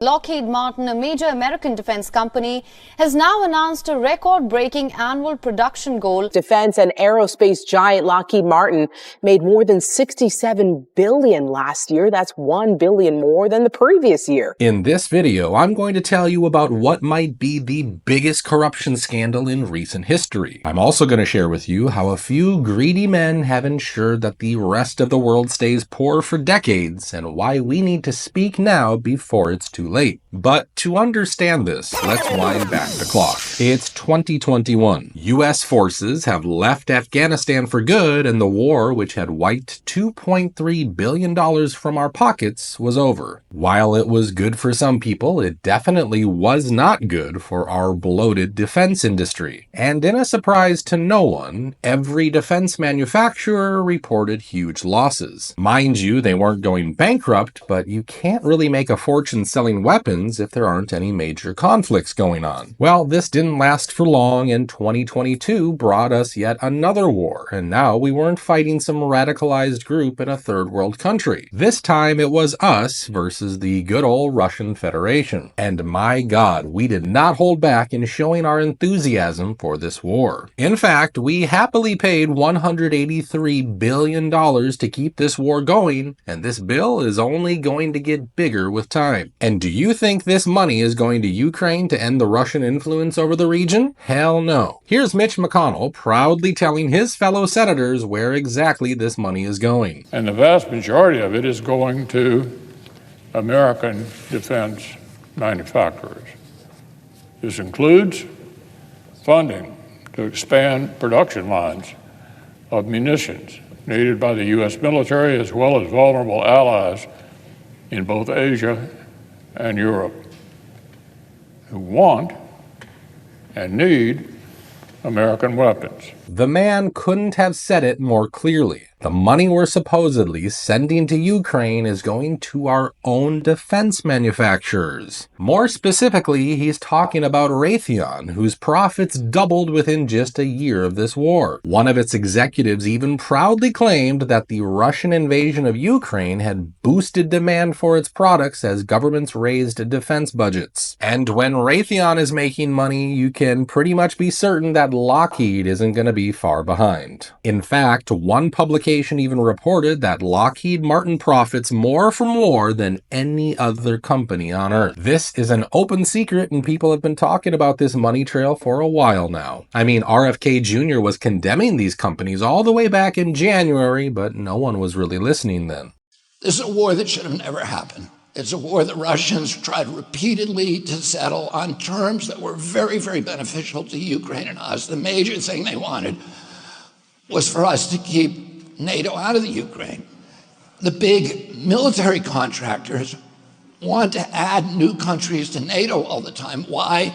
Lockheed Martin, a major American defense company, has now announced a record-breaking annual production goal. Defense and aerospace giant Lockheed Martin made more than $67 billion last year. That's $1 billion more than the previous year. In this video, I'm going to tell you about what might be the biggest corruption scandal in recent history. I'm also going to share with you how a few greedy men have ensured that the rest of the world stays poor for decades, and why we need to speak now before it's too late. But to understand this, let's wind back the clock. It's 2021. US forces have left Afghanistan for good, and the war, which had wiped $2.3 billion from our pockets, was over. While it was good for some people, it definitely was not good for our bloated defense industry. And in a surprise to no one, every defense manufacturer reported huge losses. Mind you, they weren't going bankrupt, but you can't really make a fortune selling weapons if there aren't any major conflicts going on. Well, this didn't last for long, and 2022 brought us yet another war, and now we weren't fighting some radicalized group in a third world country. This time it was us versus the good old Russian Federation. And my God, we did not hold back in showing our enthusiasm for this war. In fact, we happily paid $183 billion to keep this war going, and this bill is only going to get bigger with time. And do you think this money is going to Ukraine to end the Russian influence over the region? Hell no. Here's Mitch McConnell proudly telling his fellow senators where exactly this money is going. And the vast majority of it is going to American defense manufacturers. This includes funding to expand production lines of munitions needed by the U.S. military as well as vulnerable allies in both Asia and Europe who want and need American weapons. The man couldn't have said it more clearly. The money we're supposedly sending to Ukraine is going to our own defense manufacturers. More specifically, he's talking about Raytheon, whose profits doubled within just a year of this war. One of its executives even proudly claimed that the Russian invasion of Ukraine had boosted demand for its products as governments raised defense budgets. And when Raytheon is making money, you can pretty much be certain that Lockheed isn't going to be far behind. In fact, one publication even reported that Lockheed Martin profits more from war than any other company on earth. This is an open secret, and people have been talking about this money trail for a while now. I mean, RFK Jr. was condemning these companies all the way back in January, but no one was really listening then. This is a war that should have never happened. It's a war the Russians tried repeatedly to settle on terms that were very, very beneficial to Ukraine and us. The major thing they wanted was for us to keep NATO out of the Ukraine. The big military contractors want to add new countries to NATO all the time. Why?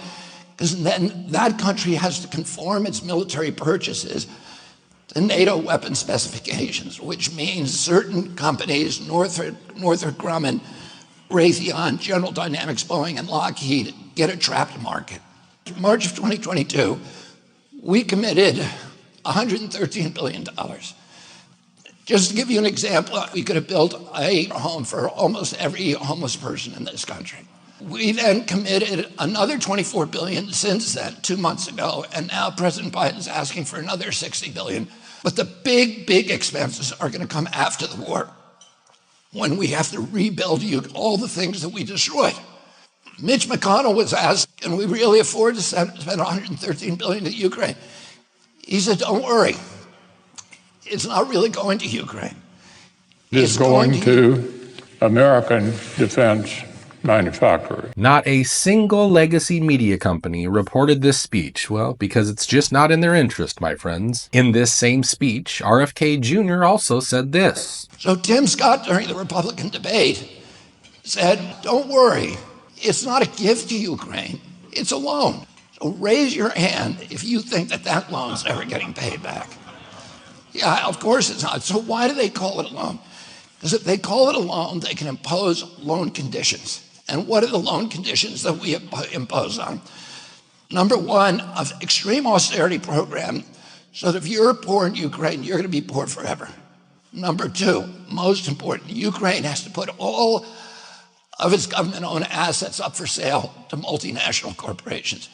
Because then that country has to conform its military purchases to NATO weapon specifications, which means certain companies, Northrop Grumman, Raytheon, General Dynamics, Boeing, and Lockheed, get a trapped market. In March of 2022, we committed $113 billion. Just to give you an example, we could have built a home for almost every homeless person in this country. We then committed another $24 billion since then, 2 months ago, and now President Biden's asking for another $60 billion. But the big, big expenses are going to come after the war, when we have to rebuild all the things that we destroyed. Mitch McConnell was asked, can we really afford to spend $113 billion to Ukraine? He said, don't worry. It's not really going to Ukraine. It's going to American defense manufacturers. Not a single legacy media company reported this speech, well, because it's just not in their interest, my friends. In this same speech, RFK Jr. also said this. So Tim Scott, during the Republican debate, said, don't worry, it's not a gift to Ukraine, it's a loan. So raise your hand if you think that that loan's ever getting paid back. Yeah, of course it's not. So why do they call it a loan? Because if they call it a loan, they can impose loan conditions. And what are the loan conditions that we impose on? Number one, an extreme austerity program, so that if you're poor in Ukraine, you're going to be poor forever. Number two, most important, Ukraine has to put all of its government-owned assets up for sale to multinational corporations,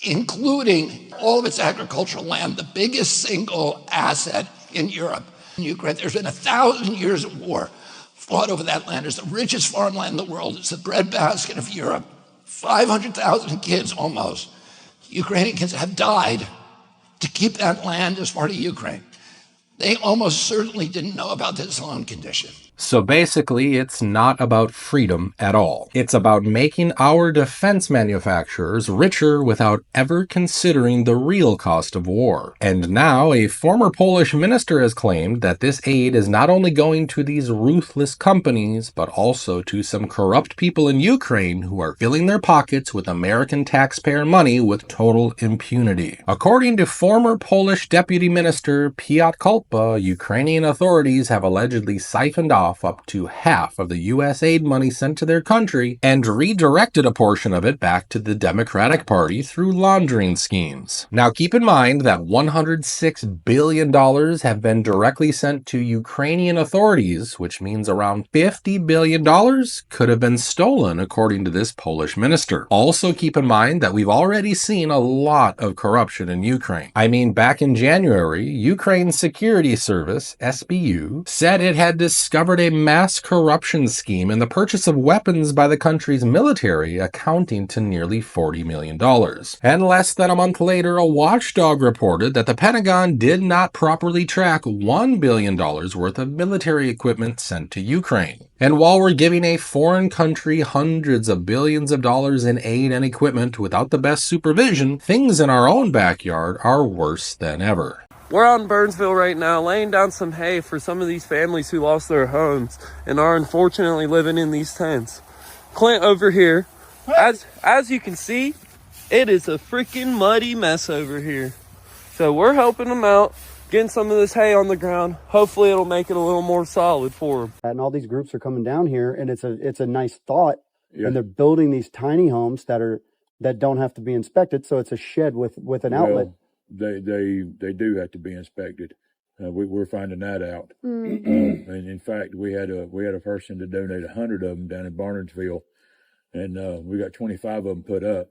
including all of its agricultural land, the biggest single asset in Europe. In Ukraine, there's been 1,000 years of war fought over that land. It's the richest farmland in the world. It's the breadbasket of Europe. 500,000 kids almost, Ukrainian kids, have died to keep that land as part of Ukraine. They almost certainly didn't know about this loan condition. So basically, it's not about freedom at all. It's about making our defense manufacturers richer without ever considering the real cost of war. And now, a former Polish minister has claimed that this aid is not only going to these ruthless companies, but also to some corrupt people in Ukraine who are filling their pockets with American taxpayer money with total impunity. According to former Polish Deputy Minister Piotr Kulpa, Ukrainian authorities have allegedly siphoned off up to half of the U.S. aid money sent to their country and redirected a portion of it back to the Democratic Party through laundering schemes. Now keep in mind that $106 billion have been directly sent to Ukrainian authorities, which means around $50 billion could have been stolen, according to this Polish minister. Also keep in mind that we've already seen a lot of corruption in Ukraine. I mean, back in January, Ukraine's Security Service, SBU, said it had discovered a mass corruption scheme in the purchase of weapons by the country's military, accounting to nearly $40 million. And less than a month later, a watchdog reported that the Pentagon did not properly track $1 billion worth of military equipment sent to Ukraine. And while we're giving a foreign country hundreds of billions of dollars in aid and equipment without the best supervision, things in our own backyard are worse than ever. We're out in Burnsville right now, laying down some hay for some of these families who lost their homes and are unfortunately living in these tents. Clint over here, as you can see, it is a freaking muddy mess over here. So we're helping them out, getting some of this hay on the ground. Hopefully it'll make it a little more solid for them. And all these groups are coming down here, and it's a nice thought. Yeah. And they're building these tiny homes that don't have to be inspected. So it's a shed with an outlet. They do have to be inspected. We're finding that out. Mm-hmm. And in fact, we had a person to donate 100 of them down in Barnesville, and we got 25 of them put up,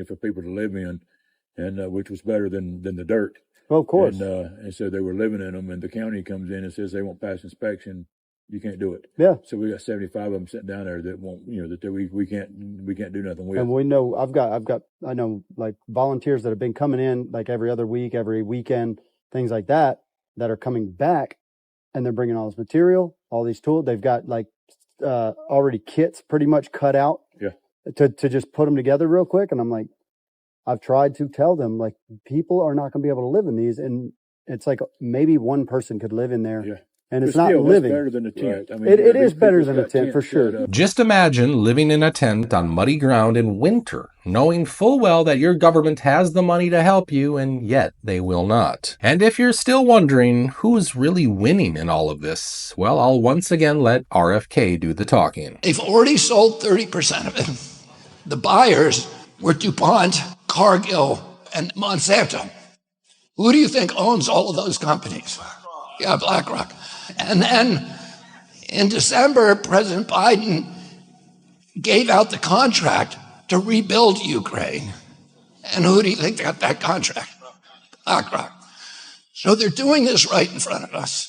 for people to live in, and which was better than the dirt. Well, of course. And so they were living in them, and the county comes in and says they won't pass inspection. You can't do it. Yeah. So we got 75 of them sitting down there that won't, that we can't do nothing with. And we know I know like volunteers that have been coming in like every other week, every weekend, things like that are coming back, and they're bringing all this material, all these tools. They've got like already kits pretty much cut out. Yeah. To just put them together real quick, and I'm like, I've tried to tell them like people are not going to be able to live in these, and it's like maybe one person could live in there. Yeah. And it's not living. It's better than a tent. Right. I mean, it is better than a tent for sure. Just imagine living in a tent on muddy ground in winter, knowing full well that your government has the money to help you, and yet they will not. And if you're still wondering who's really winning in all of this, well, I'll once again let RFK do the talking. They've already sold 30% of it. The buyers were DuPont, Cargill, and Monsanto. Who do you think owns all of those companies? Yeah, BlackRock. And then in December, President Biden gave out the contract to rebuild Ukraine. And who do you think got that contract? BlackRock. So they're doing this right in front of us.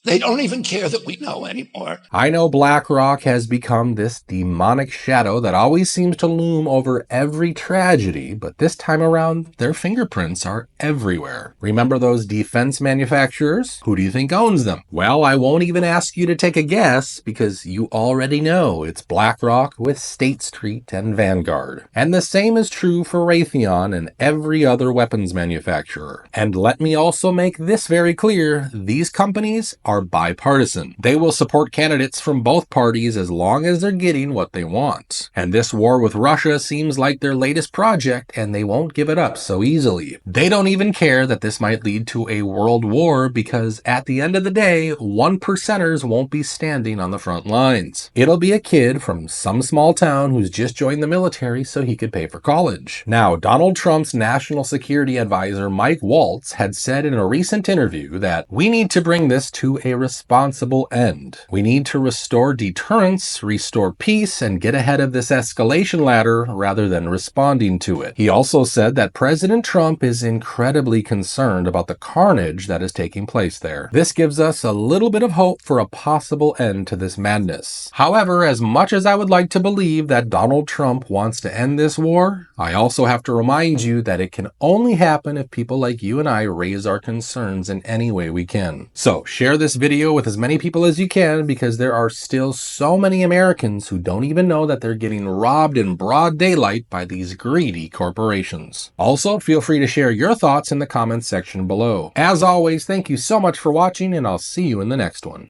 They don't even care that we know anymore. I know BlackRock has become this demonic shadow that always seems to loom over every tragedy, but this time around, their fingerprints are everywhere. Remember those defense manufacturers? Who do you think owns them? Well, I won't even ask you to take a guess, because you already know it's BlackRock with State Street and Vanguard. And the same is true for Raytheon and every other weapons manufacturer. And let me also make this very clear, these companies are bipartisan. They will support candidates from both parties as long as they're getting what they want. And this war with Russia seems like their latest project, and they won't give it up so easily. They don't even care that this might lead to a world war, because at the end of the day, 1%ers won't be standing on the front lines. It'll be a kid from some small town who's just joined the military so he could pay for college. Now, Donald Trump's national security advisor Mike Waltz had said in a recent interview that we need to bring this to a responsible end. We need to restore deterrence, restore peace, and get ahead of this escalation ladder rather than responding to it. He also said that President Trump is incredibly concerned about the carnage that is taking place there. This gives us a little bit of hope for a possible end to this madness. However, as much as I would like to believe that Donald Trump wants to end this war, I also have to remind you that it can only happen if people like you and I raise our concerns in any way we can. So share this video with as many people as you can, because there are still so many Americans who don't even know that they're getting robbed in broad daylight by these greedy corporations. Also, feel free to share your thoughts in the comments section below. As always, thank you so much for watching, and I'll see you in the next one.